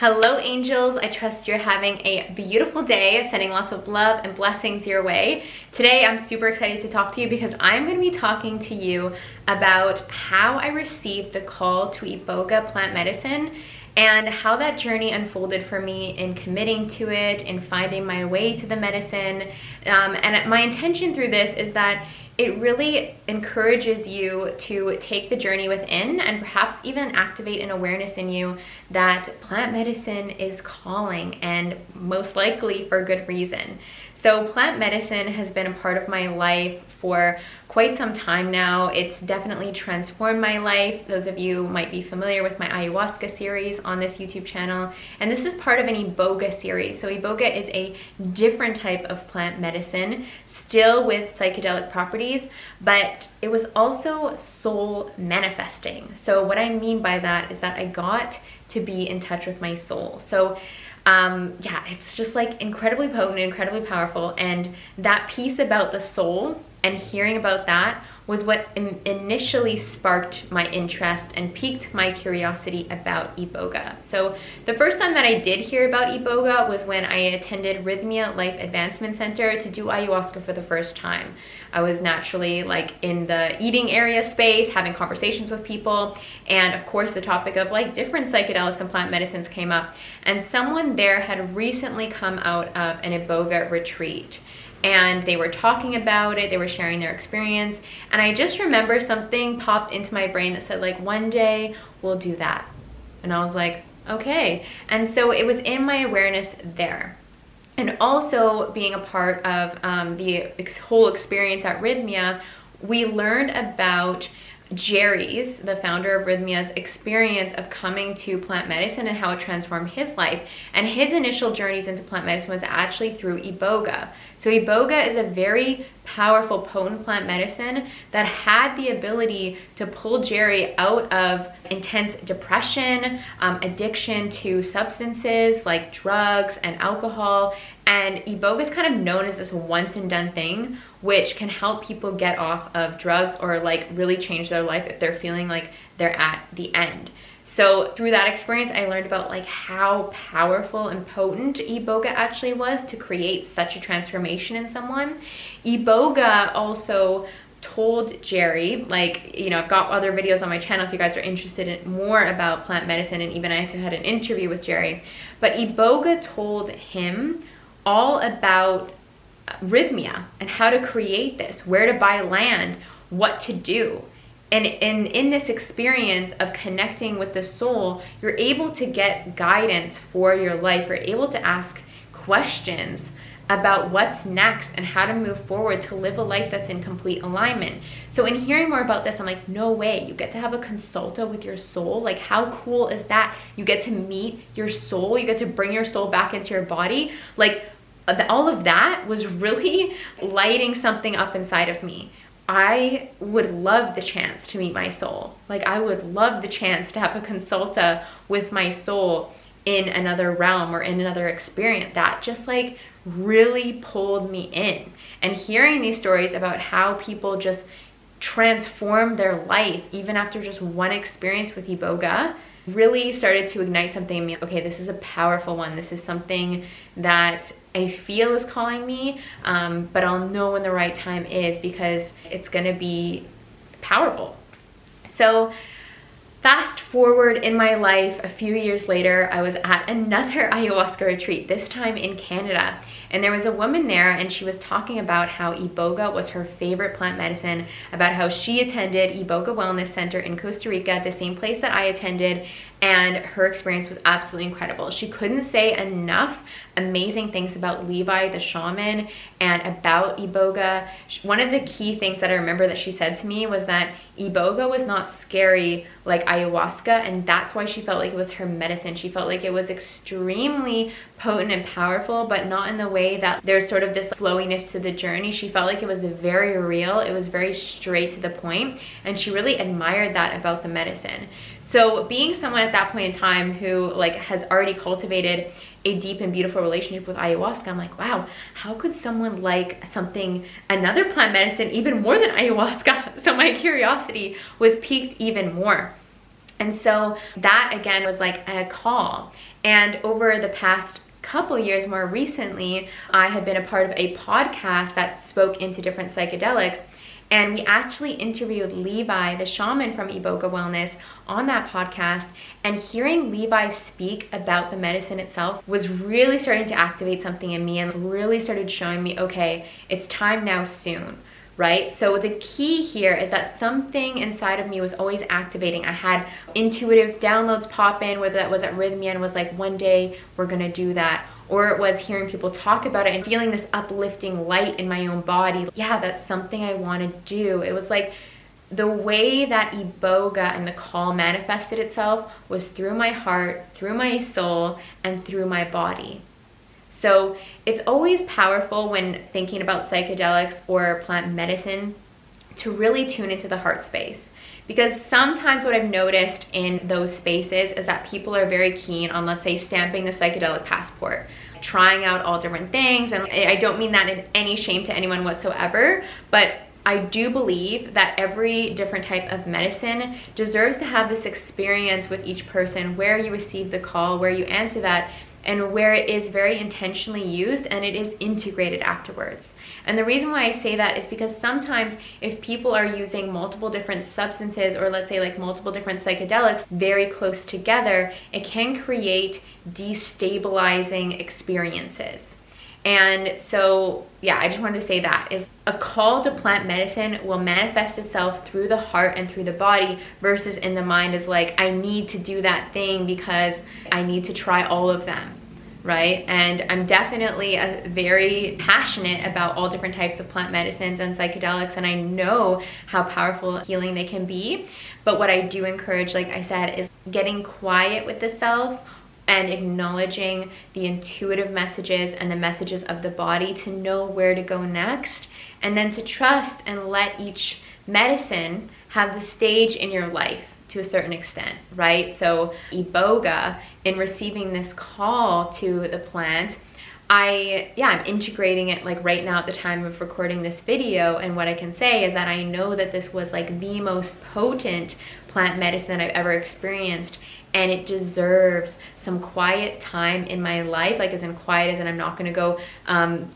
Hello angels, I trust you're having a beautiful day, sending lots of love and blessings your way. Today I'm super excited to talk to you because I'm going to be talking to you about how I received the call to Iboga plant medicine and how that journey unfolded for me in committing to it, in finding my way to the medicine. And my intention through this is that it really encourages you to take the journey within and perhaps even activate an awareness in you that plant medicine is calling, and most likely for good reason. So plant medicine has been a part of my life for quite some time now. It's definitely transformed my life. Those of you might be familiar with my ayahuasca series on this YouTube channel, and this is part of an Iboga series. So Iboga is a different type of plant medicine, still with psychedelic properties, but it was also soul manifesting. So what I mean by that is that I got to be in touch with my soul. So yeah, it's just like incredibly potent, incredibly powerful. And that piece about the soul and hearing about that was what initially sparked my interest and piqued my curiosity about Iboga. So the first time that I did hear about Iboga was when I attended Rhythmia Life Advancement Center to do ayahuasca for the first time. I was naturally like in the eating area space, having conversations with people, and of course the topic of like different psychedelics and plant medicines came up, and someone there had recently come out of an Iboga retreat. And they were talking about it, they were sharing their experience, and I just remember something popped into my brain that said like, one day we'll do that. And I was like, okay. And so it was in my awareness there. And also being a part of the whole experience at Rhythmia, we learned about Jerry's, the founder of Rhythmia's, experience of coming to plant medicine and how it transformed his life. And his initial journeys into plant medicine was actually through Iboga. So Iboga is a very powerful, potent plant medicine that had the ability to pull Jerry out of intense depression, addiction to substances like drugs and alcohol. And Iboga is kind of known as this once and done thing, which can help people get off of drugs or like really change their life if they're feeling like they're at the end. So through that experience, I learned about like how powerful and potent Iboga actually was to create such a transformation in someone. Iboga also told Jerry, like, you know, I've got other videos on my channel if you guys are interested in more about plant medicine, and even I had an interview with Jerry, but Iboga told him all about Rhythmia and how to create this, where to buy land, what to do. And in this experience of connecting with the soul, you're able to get guidance for your life. You're able to ask questions about what's next and how to move forward to live a life that's in complete alignment. So in hearing more about this, I'm like, no way, you get to have a consulta with your soul. Like, how cool is that? You get to meet your soul. You get to bring your soul back into your body. Like, all of that was really lighting something up inside of me. I would love the chance to meet my soul. Like, I would love the chance to have a consulta with my soul in another realm or in another experience. That just like really pulled me in. And hearing these stories about how people just transform their life even after just one experience with Iboga really started to ignite something in me. Okay, this is a powerful one. This is something that I feel is calling me, but I'll know when the right time is because it's gonna be powerful. So fast forward in my life, a few years later, I was at another ayahuasca retreat, this time in Canada. And there was a woman there, and she was talking about how Iboga was her favorite plant medicine, about how she attended Iboga Wellness Center in Costa Rica, the same place that I attended, and her experience was absolutely incredible. She couldn't say enough amazing things about Levi the shaman and about Iboga. One of the key things that I remember that she said to me was that Iboga was not scary like ayahuasca, and that's why she felt like it was her medicine. She felt like it was extremely potent and powerful, but not in the way that there's sort of this flowiness to the journey. She felt like it was very real. It was very straight to the point, and she really admired that about the medicine. So being someone at that point in time who like has already cultivated a deep and beautiful relationship with ayahuasca, I'm like, wow, how could someone like another plant medicine even more than ayahuasca? So my curiosity was piqued even more. And so that again was like a call. And over the past couple years, more recently, I have been a part of a podcast that spoke into different psychedelics. And we actually interviewed Levi, the shaman from Iboga Wellness, on that podcast. And hearing Levi speak about the medicine itself was really starting to activate something in me and really started showing me, okay, it's time now soon, right? So the key here is that something inside of me was always activating. I had intuitive downloads pop in, whether that was at Rhythmia and was like, one day we're gonna do that. Or it was hearing people talk about it and feeling this uplifting light in my own body. Yeah, that's something I want to do. It was like the way that Iboga and the call manifested itself was through my heart, through my soul, and through my body. So it's always powerful when thinking about psychedelics or plant medicine to really tune into the heart space. Because sometimes what I've noticed in those spaces is that people are very keen on, let's say, stamping the psychedelic passport, trying out all different things. And I don't mean that in any shame to anyone whatsoever, but I do believe that every different type of medicine deserves to have this experience with each person where you receive the call, where you answer that, and where it is very intentionally used and it is integrated afterwards. And the reason why I say that is because sometimes if people are using multiple different substances, or let's say like multiple different psychedelics very close together, it can create destabilizing experiences. And so, yeah, I just wanted to say that is a call to plant medicine will manifest itself through the heart and through the body versus in the mind is like, I need to do that thing because I need to try all of them, right? And I'm definitely very passionate about all different types of plant medicines and psychedelics, and I know how powerful healing they can be. But what I do encourage, like I said, is getting quiet with the self and acknowledging the intuitive messages and the messages of the body to know where to go next, and then to trust and let each medicine have the stage in your life to a certain extent, right? So Iboga, in receiving this call to the plant, I'm integrating it like right now at the time of recording this video, and what I can say is that I know that this was like the most potent plant medicine I've ever experienced, and it deserves some quiet time in my life, like as in quiet as in I'm not gonna go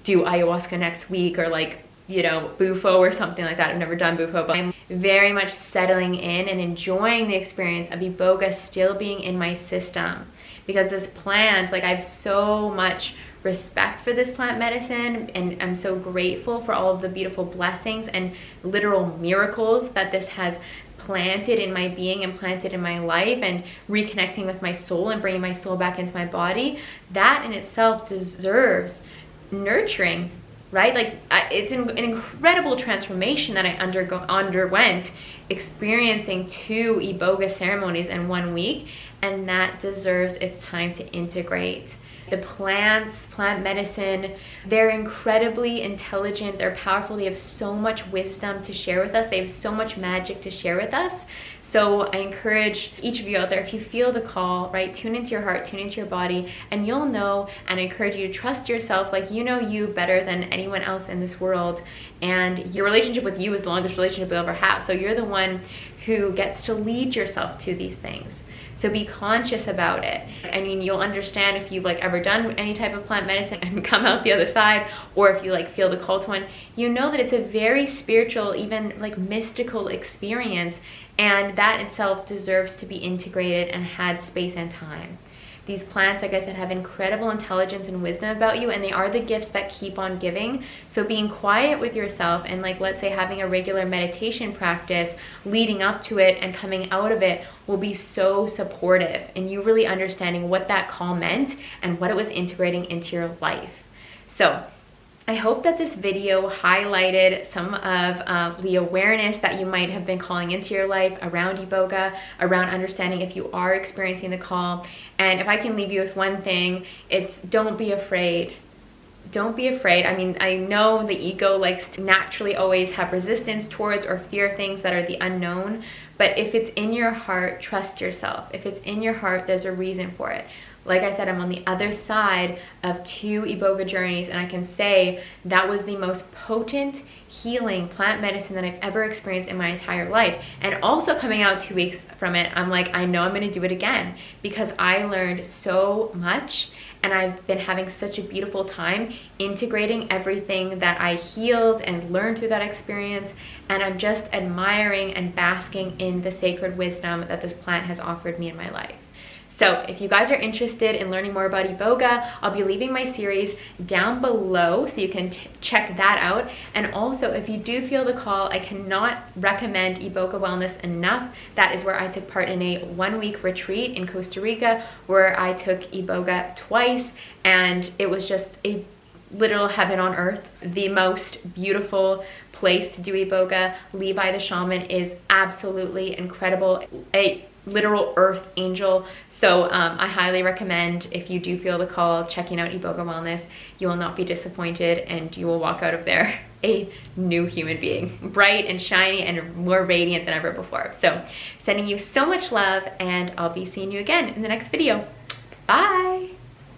do ayahuasca next week or like, you know, bufo or something like that. I've never done bufo, but I'm very much settling in and enjoying the experience of Iboga still being in my system, because this plant, like I have so much respect for this plant medicine, and I'm so grateful for all of the beautiful blessings and literal miracles that this has planted in my being and planted in my life, and reconnecting with my soul and bringing my soul back into my body. That in itself deserves nurturing, right? Like it's an incredible transformation that I underwent experiencing 2 Iboga ceremonies in 1 week, and that deserves its time to integrate. The plants, plant medicine, they're incredibly intelligent, they're powerful, they have so much wisdom to share with us, they have so much magic to share with us. So I encourage each of you out there, if you feel the call, right, tune into your heart, tune into your body, and you'll know, and I encourage you to trust yourself, like you know you better than anyone else in this world, and your relationship with you is the longest relationship you'll ever have. So you're the one who gets to lead yourself to these things. So be conscious about it. I mean, you'll understand if you've like ever done any type of plant medicine and come out the other side, or if you like feel the call to one, you know that it's a very spiritual, even like mystical experience, and that itself deserves to be integrated and had space and time. These plants, like I said, have incredible intelligence and wisdom about you, and they are the gifts that keep on giving. So being quiet with yourself and like, let's say having a regular meditation practice leading up to it and coming out of it will be so supportive in you really understanding what that call meant and what it was integrating into your life. So I hope that this video highlighted some of the awareness that you might have been calling into your life around Iboga, around understanding if you are experiencing the call. And if I can leave you with one thing, it's don't be afraid. Don't be afraid. I mean, I know the ego likes to naturally always have resistance towards or fear things that are the unknown, but if it's in your heart, trust yourself. If it's in your heart, there's a reason for it. Like I said, I'm on the other side of 2 Iboga journeys, and I can say that was the most potent healing plant medicine that I've ever experienced in my entire life. And also coming out 2 weeks from it, I'm like, I know I'm gonna do it again, because I learned so much, and I've been having such a beautiful time integrating everything that I healed and learned through that experience. And I'm just admiring and basking in the sacred wisdom that this plant has offered me in my life. So if you guys are interested in learning more about Iboga, I'll be leaving my series down below so you can check that out. And also, if you do feel the call, I cannot recommend Iboga Wellness enough. That is where I took part in a 1-week retreat in Costa Rica, where I took Iboga twice, and it was just a literal heaven on earth. The most beautiful place to do Iboga. Levi the shaman is absolutely incredible. A literal earth angel. So I highly recommend, if you do feel the call, checking out Iboga Wellness. You will not be disappointed, and you will walk out of there a new human being, bright and shiny and more radiant than ever before. So sending you so much love, and I'll be seeing you again in the next video. Bye.